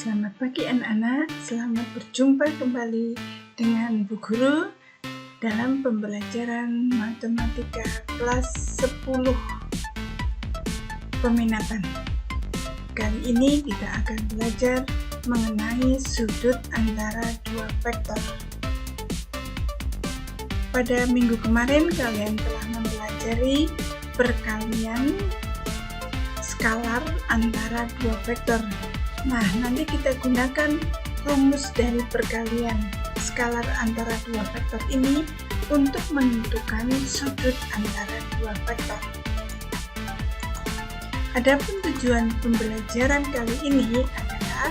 Selamat pagi anak-anak, selamat berjumpa kembali dengan Bu Guru dalam pembelajaran matematika kelas 10 peminatan. Kali ini kita akan belajar mengenai sudut antara dua vektor. Pada minggu kemarin kalian telah mempelajari perkalian skalar antara dua vektor. Nah, nanti kita gunakan rumus dari perkalian skalar antara dua vektor ini untuk menentukan sudut antara dua vektor. Adapun tujuan pembelajaran kali ini adalah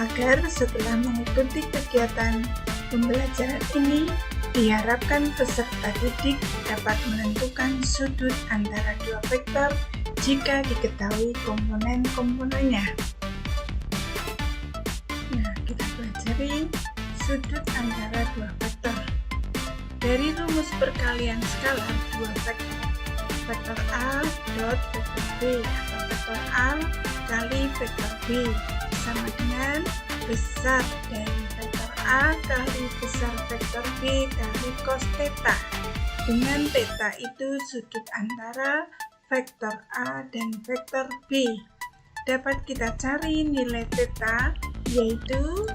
agar setelah mengikuti kegiatan pembelajaran ini, diharapkan peserta didik dapat menentukan sudut antara dua vektor jika diketahui komponen-komponennya. Nah, kita pelajari sudut antara dua vektor. Dari rumus perkalian skalar dua vektor, vektor A dot vektor B atau vektor A kali vektor B sama dengan besar dari vektor A kali besar vektor B kali cos theta. Dengan theta itu sudut antara vektor A dan vektor B. Dapat kita cari nilai theta, yaitu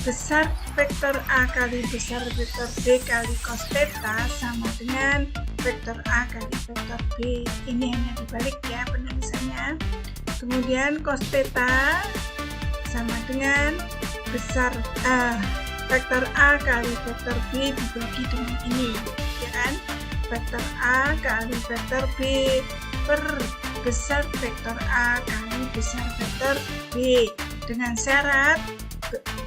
besar vektor A kali besar vektor B kali cos theta sama dengan vektor A kali vektor B. Ini hanya dibalik ya penulisannya. Kemudian cos theta sama dengan besar vektor A kali vektor B dibagi dengan ini, ya kan? Vektor A kali vektor B per besar vektor A kali besar vektor B, dengan syarat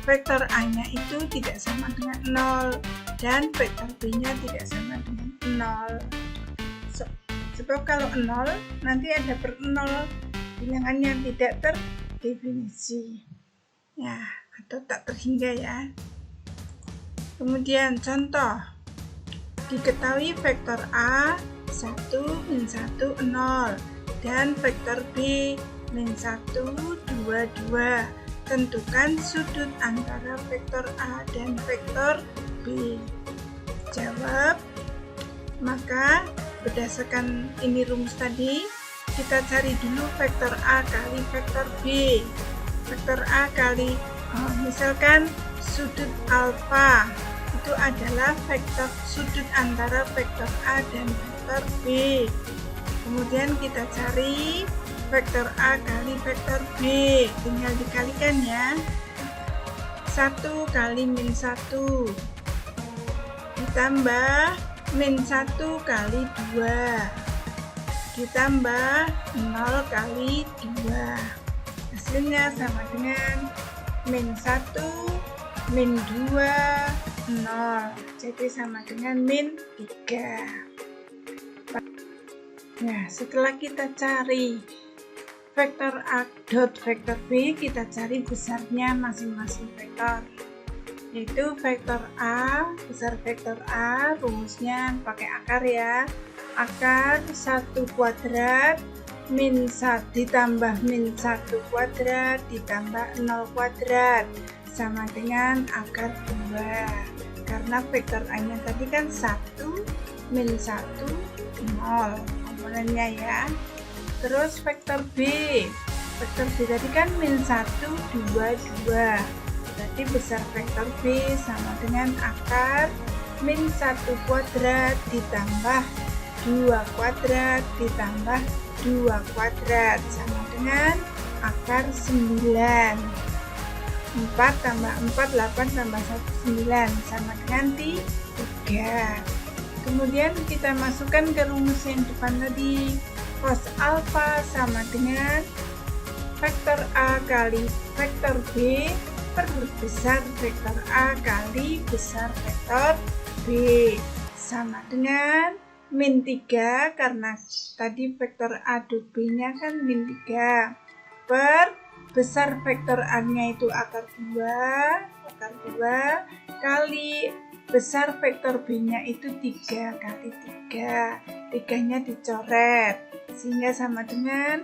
vektor A-nya itu tidak sama dengan 0 dan vektor B-nya tidak sama dengan 0. Sebab kalau 0 nanti ada per 0 bilangan yang tidak terdefinisi ya, atau tak terhingga ya. Kemudian contoh, diketahui vektor A 1, min 1, 0 dan vektor B min 1, 2, 2. Tentukan sudut antara vektor A dan vektor B. Jawab. Maka berdasarkan ini rumus tadi, kita cari dulu vektor A kali vektor B. Vektor A kali misalkan sudut alfa itu adalah vektor sudut antara vektor A dan vektor B. Kemudian kita cari vektor A kali vektor B, tinggal dikalikan ya. 1 kali min 1 ditambah min 1 kali 2 ditambah 0 kali 2. Hasilnya sama dengan min 1 min 2 0, jadi sama dengan min 3. Nah, setelah kita cari vektor A dot vektor B, kita cari besarnya masing-masing vektor, yaitu vektor A, besar vektor A, rumusnya pakai akar ya. Akar 1 kuadrat min 1 ditambah min 1 kuadrat ditambah 0 kuadrat sama dengan akar 2. Karena vektor A-nya tadi kan 1 min 1 0 komponennya ya. Terus vektor B tadi kan min 1, 2, 2. Berarti besar vektor B sama dengan akar min 1 kuadrat ditambah 2 kuadrat ditambah 2 kuadrat sama dengan akar 9. 4 tambah 4, 8 tambah 1, 9 sama dengan 3. Kemudian kita masukkan ke rumus yang depan tadi. Cos alfa sama dengan vektor A kali vektor B per besar vektor A kali besar vektor B sama dengan min 3, karena tadi vektor A dot B-nya kan min 3 per besar vektor A-nya itu akar 2 kali besar vektor B-nya itu 3 kali 3. 3-nya dicoret sehingga sama dengan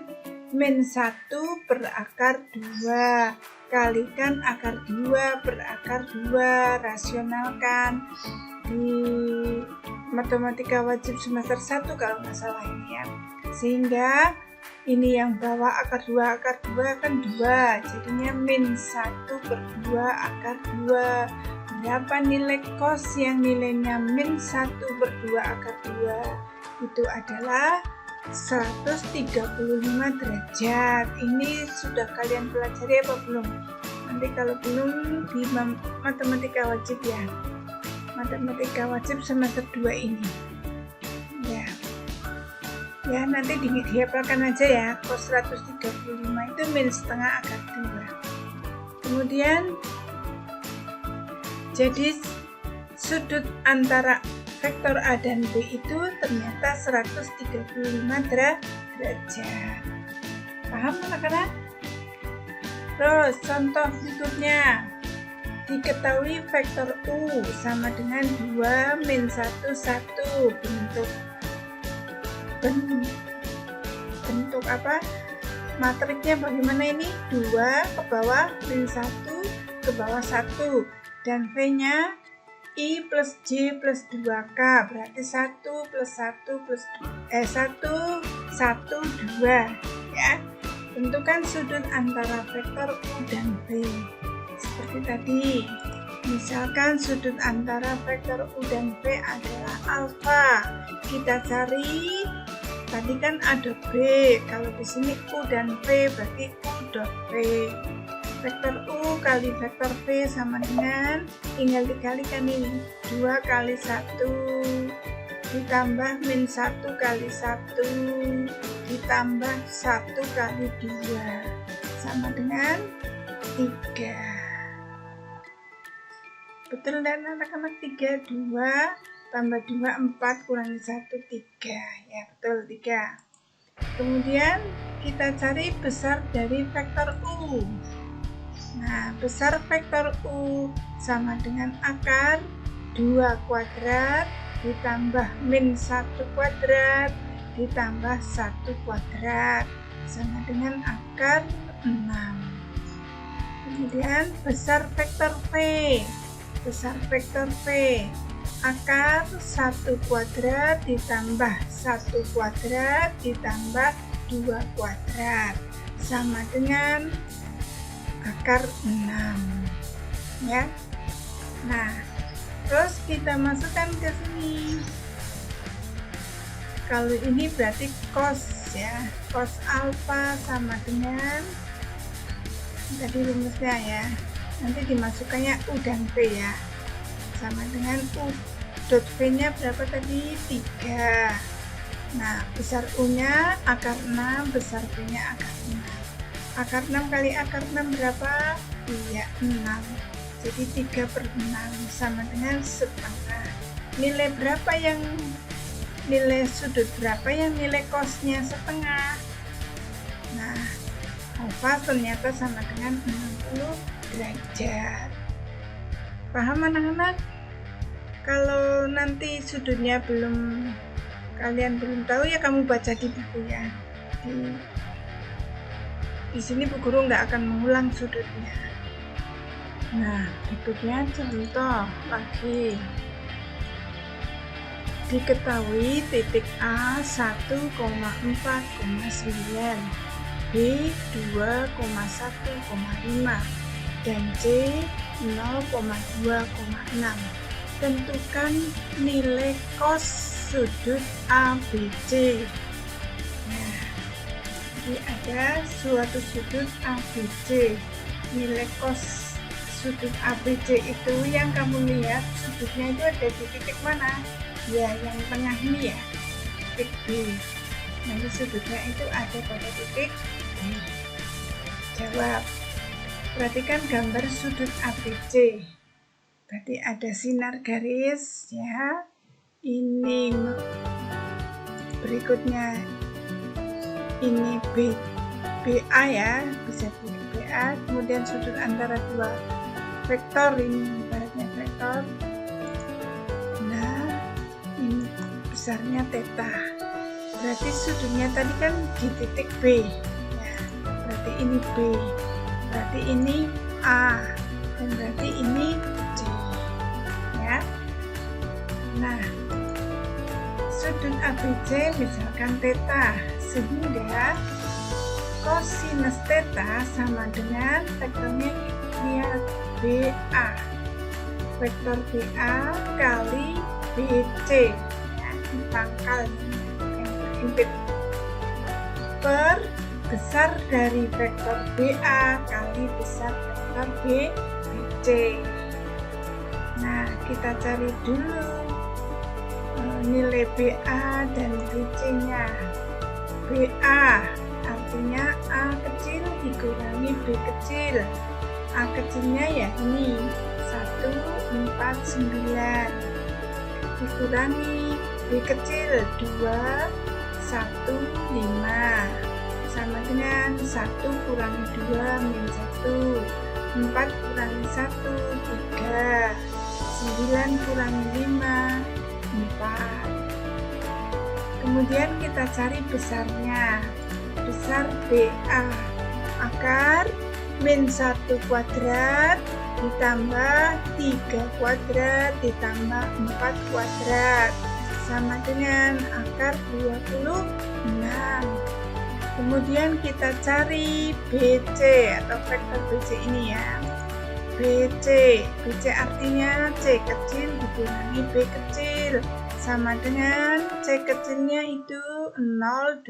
min 1 berakar 2, kalikan akar 2 berakar 2, rasionalkan di matematika wajib semester 1 kalau nggak salah ini ya. Sehingga ini yang bawah akar 2 kan 2, jadinya min 1 per 2 akar 2. Berapa nilai cos yang nilainya min 1 per 2 akar 2? Itu adalah 135 derajat. Ini sudah kalian pelajari apa belum? Nanti kalau belum di matematika wajib ya. Matematika wajib semester 2 ini. Ya nanti dihafalkan aja ya. Cos 135 itu min setengah akar 2. Kemudian jadi sudut antara vektor A dan B itu ternyata 135 derajat. Paham anak-anak? Terus contoh berikutnya. Diketahui vektor U sama dengan 2 min 1 1. Bentuk apa? Matriknya bagaimana ini? 2 ke bawah, min 1 ke bawah 1. Dan V-nya I plus J plus 2K, berarti 1 plus 1 plus 1, 1, 2 ya. Tentukan sudut antara vektor U dan V. Seperti tadi, misalkan sudut antara vektor U dan V adalah alfa. Kita cari, tadi kan A dot B, kalau di sini U dan V berarti U dot V. Vektor U kali vektor V sama dengan, tinggal dikalikan ini, 2 kali 1 ditambah min 1 kali 1 ditambah 1 kali 2 sama dengan 3. Betul dan anak-anak? 3, 2 tambah 2, 4 kurangi 1, 3 ya, betul 3. Kemudian kita cari besar dari vektor U. Nah, besar vektor U sama dengan akar 2 kuadrat ditambah min 1 kuadrat ditambah 1 kuadrat sama dengan akar 6. Kemudian besar vektor V. Besar vektor V akar 1 kuadrat ditambah 1 kuadrat ditambah 2 kuadrat sama dengan akar 6 ya. Nah, terus kita masukkan ke sini. Kalau ini berarti cos ya. Cos alfa sama dengan tadi rumusnya ya. Nanti dimasukkannya U dan V ya. Sama dengan U dot V-nya berapa tadi? 3. Nah, besar U-nya akar 6, besar V-nya akar 6. Akar 6 kali akar 6 berapa? Iya, 6. Jadi 3 per 6 sama dengan setengah. Nilai berapa yang nilai sudut berapa yang nilai cosnya setengah? Nah, alfa ternyata sama dengan 60 derajat. Paham anak-anak? Kalau nanti sudutnya kalian belum tahu ya kamu baca di buku ya. Di sini Bu Guru nggak akan mengulang sudutnya. Nah, berikutnya contoh lagi. Diketahui titik A 1,4,9, B 2,1,5, dan C 0,2,6. Tentukan nilai cos sudut ABC. Nah, jadi ada suatu sudut ABC. Nilai cos sudut ABC itu yang kamu lihat sudutnya itu ada di titik mana? Ya, yang tengah ini ya, titik B. Nanti sudutnya itu ada pada titik B. Jawab. Perhatikan gambar sudut ABC. Berarti ada sinar garis ya. Ini berikutnya ini BA ya, bisa BA. Kemudian sudut antara dua vektor, ini ibaratnya vektor. Nah, ini besarnya theta. Berarti sudutnya tadi kan di titik B. Ya, ini B, berarti ini A, dan berarti ini C ya. Nah, sudut ABC misalkan theta, sehingga kosinus theta sama dengan vektornya lihat BA, vektor BA kali BC ya, di pangkal impit per besar dari vektor BA kali besar vektor BC. Nah, kita cari dulu nilai BA dan BC-nya. BA artinya A kecil dikurangi B kecil. A kecilnya ya ini 149 dikurangi B kecil 215 sama dengan 1 kurangi 2 min 1, 4 kurangi 1 3, 9 kurangi 5 4. Kemudian kita cari besarnya. Besar BA akar min 1 kuadrat ditambah 3 kuadrat ditambah 4 kuadrat sama dengan akar 26. Kemudian kita cari BC atau vektor BC ini ya. BC artinya C kecil dikurangi B kecil sama dengan C kecilnya itu 026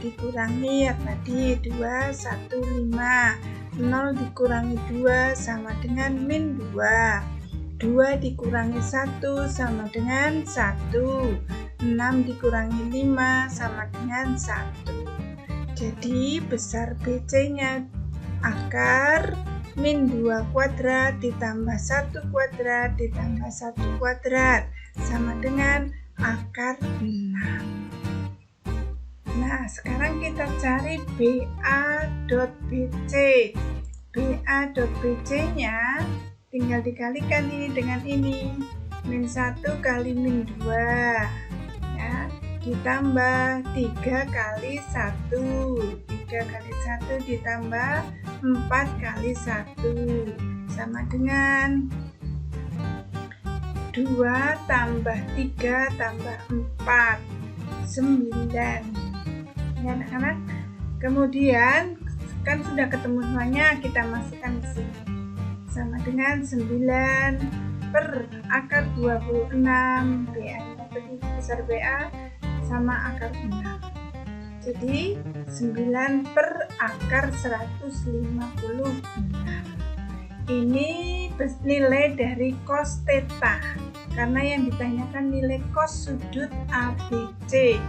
dikurangi ya tadi 215, 0 dikurangi 2 sama dengan min 2, 2 dikurangi 1 sama dengan 1, 6 dikurangi 5 sama dengan 1. Jadi besar BC-nya akar min 2 kuadrat ditambah 1 kuadrat ditambah 1 kuadrat sama dengan akar 6. Nah, sekarang kita cari BA.BC. BA.BC-nya tinggal dikalikan ini dengan ini. Min 1 kali min 2 ya, ditambah 3 kali 1. 3 kali 1 ditambah 4 kali 1 sama dengan 2 tambah 3 tambah 4 9 ya anak-anak. Kemudian kan sudah ketemu semuanya, kita masukkan ke sini sama dengan 9 per akar 26 BA besar BA sama akar 6. Jadi 9 per akar 156. Ini nilai dari cos theta, karena yang ditanyakan nilai cos sudut ABC.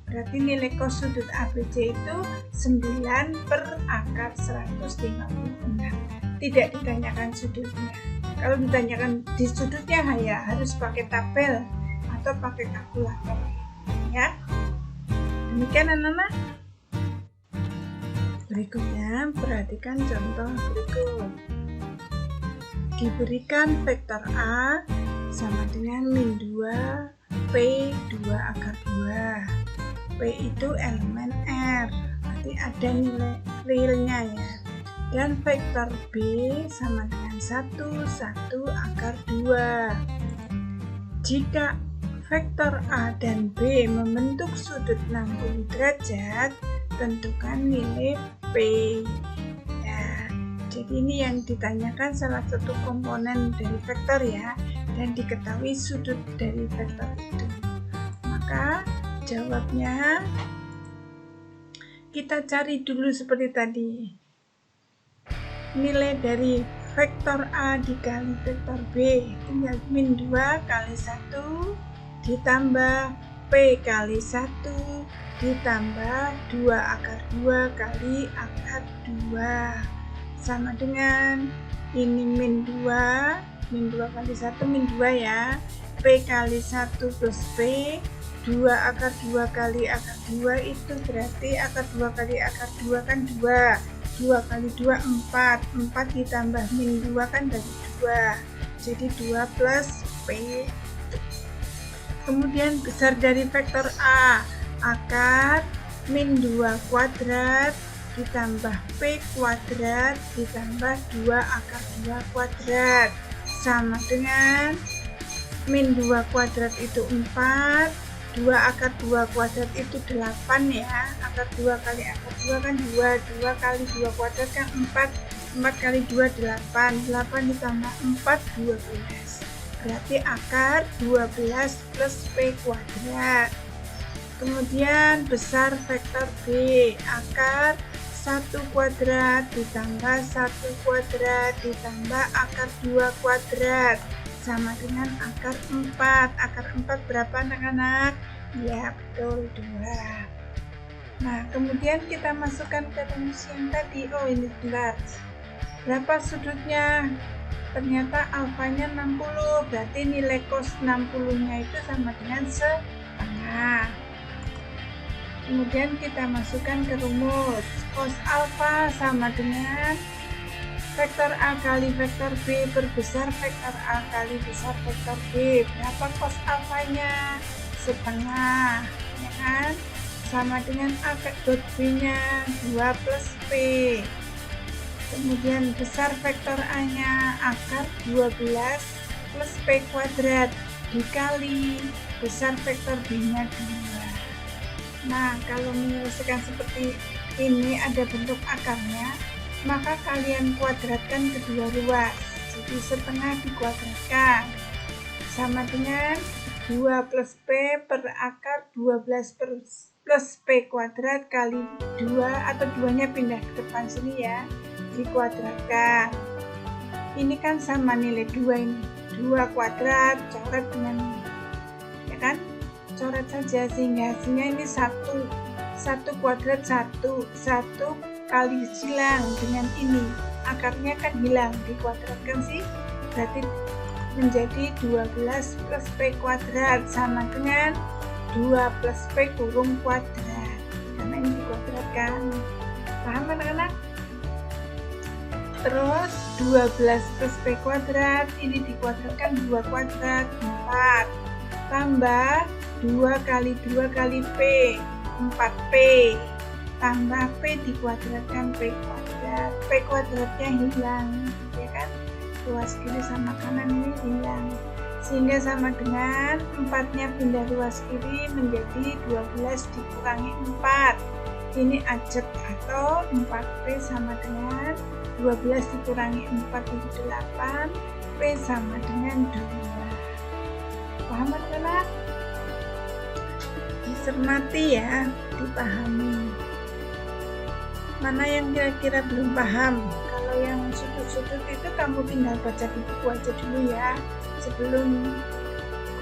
Berarti nilai cos sudut ABC itu 9 per akar 156. Tidak ditanyakan sudutnya. Kalau ditanyakan di sudutnya ya harus pakai tabel atau pakai kalkulator ya. Demikian anak-anak. Berikutnya perhatikan contoh berikut. Diberikan vektor A sama dengan min 2 P 2 akar 2. P itu elemen R, berarti ada nilai realnya ya. Dan vektor B sama dengan 1 akar 2. Jika vektor A dan B membentuk sudut 60 derajat, tentukan nilai P. Ya, jadi ini yang ditanyakan salah satu komponen dari vektor ya, dan diketahui sudut dari vektor itu. Maka jawabnya kita cari dulu seperti tadi. Nilai dari vektor A dikali vektor B tinggal min 2 kali 1 ditambah P kali 1 ditambah 2 akar 2 kali akar 2 sama dengan ini min 2 kali 1 min 2 ya, P kali 1 plus P 2 akar 2 kali akar 2 itu berarti akar 2 kali akar 2 kan 2 kali 2 4 ditambah min 2 kan dari 2 jadi 2 plus P. Kemudian besar dari vektor A akar min 2 kuadrat ditambah P kuadrat ditambah 2 akar 2 kuadrat sama dengan min 2 kuadrat itu 4, 2 akar 2 kuadrat itu 8 ya. Akar 2 kali akar 2 kan 2, 2 kali 2 kuadrat kan 4, 4 kali 2 8, 8 ditambah 4 12. Berarti akar 12 plus P kuadrat. Kemudian besar vektor B, akar 1 kuadrat ditambah 1 kuadrat ditambah akar 2 kuadrat sama dengan akar 4. Akar 4 berapa anak-anak? Ya betul 2. Nah kemudian kita masukkan ke rumus yang tadi. Oh ini benar. Berapa sudutnya? Ternyata alfanya 60, berarti nilai cos 60 nya itu sama dengan setengah. Kemudian kita masukkan ke rumus. Cos alfa sama dengan vektor A kali vektor B perbesar vektor A kali besar vektor B. Berapa cos alfanya? Setengah, ya kan? Sama dengan A dot B nya 2 plus P. Kemudian besar vektor A nya akar 12 plus P kuadrat dikali besar vektor B nya 2. Nah, kalau menyelesaikan seperti ini ada bentuk akarnya, maka kalian kuadratkan kedua ruas. Jadi setengah dikuadratkan sama dengan 2 plus P per akar 12 plus P kuadrat kali 2 atau 2-nya pindah ke depan sini ya, dikuadratkan. Ini kan sama nilai 2 ini. 2 kuadrat coret dengan ini. Ya kan? Coret saja sehingga hasilnya ini 1 kuadrat 1 kali silang dengan ini akarnya kan hilang, dikuadratkan sih berarti menjadi 12 plus P kuadrat sama dengan 2 plus P kurung kuadrat karena ini dikuadratkan. Paham anak-anak? Terus 12 plus P kuadrat ini dikuadratkan 2 kuadrat 4 tambah 2 kali 2 kali P 4P tambah P dikuadratkan P kuadrat. P kuadratnya hilang ya kan, ruas kiri sama kanan ini hilang sehingga sama dengan 4-nya pindah ruas kiri menjadi 12 dikurangi 4 ini ajak atau 4P sama dengan 12 dikurangi 4 itu 8 P sama dengan 2. Paham anak-anak? Dicermati ya, dipahami. Mana yang kira-kira belum paham? Kalau yang sudut-sudut itu kamu tinggal baca di buku aja dulu ya, sebelum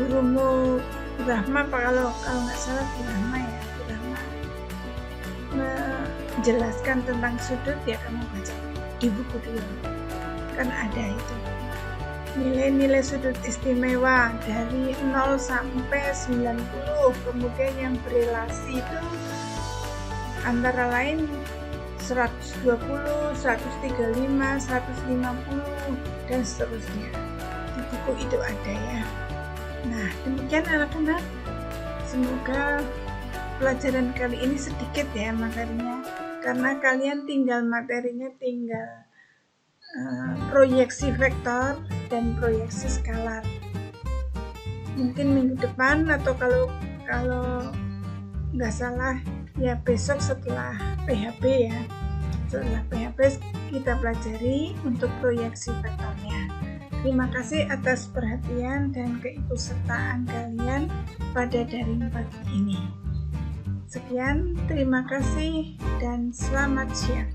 gurumu Rahma, kalau nggak salah Rahma ya, Rahma menjelaskan tentang sudut ya, kamu baca di buku dulu, kan ada itu. Nilai-nilai sudut istimewa dari 0 sampai 90, kemudian yang berelasi itu antara lain 120, 135, 150 dan seterusnya. Di buku itu ada ya. Nah, demikian anak-anak. Semoga pelajaran kali ini sedikit ya materinya, karena kalian materinya tinggal proyeksi vektor dan proyeksi skalar. Mungkin minggu depan atau kalau nggak salah ya besok setelah PHB ya, setelah PHB kita pelajari untuk proyeksi vektornya. Terima kasih atas perhatian dan keikutsertaan kalian pada daring pagi ini. Sekian, terima kasih dan selamat siang.